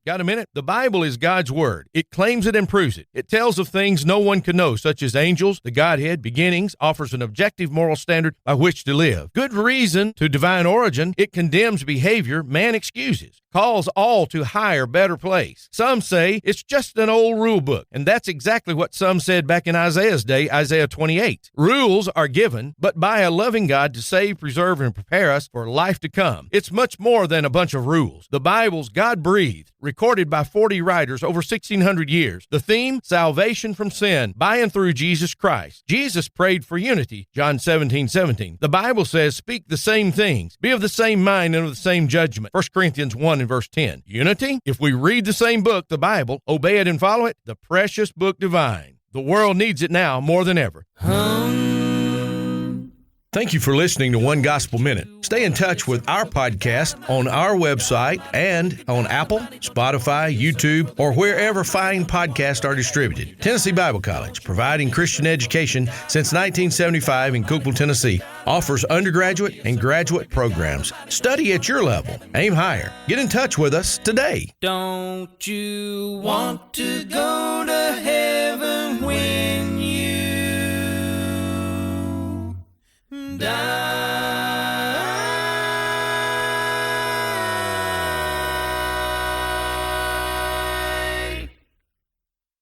Got a minute? The Bible is God's Word. It claims it and proves it. It tells of things no one can know, such as angels, the Godhead, beginnings, offers an objective moral standard by which to live. Good reason to divine origin. It condemns behavior man excuses, calls all to higher, better place. Some say it's just an old rule book, and that's exactly what some said back in Isaiah's day, Isaiah 28. Rules are given, but by a loving God to save, preserve, and prepare us for life to come. It's much more than a bunch of rules. The Bible's God-breathed, recorded by 40 writers over 1,600 years. The theme, salvation from sin, by and through Jesus Christ. Jesus prayed for unity, John 17:17. The Bible says, speak the same things, be of the same mind and of the same judgment, 1 Corinthians 1 and verse 10. Unity? If we read the same book, the Bible, obey it and follow it, the precious book divine. The world needs it now more than ever. Thank you for listening to One Gospel Minute. Stay in touch with our podcast on our website and on Apple, Spotify, YouTube, or wherever fine podcasts are distributed. Tennessee Bible College, providing Christian education since 1975 in Cookeville, Tennessee, offers undergraduate and graduate programs. Study at your level. Aim higher. Get in touch with us today. Don't you want to go to heaven when you die?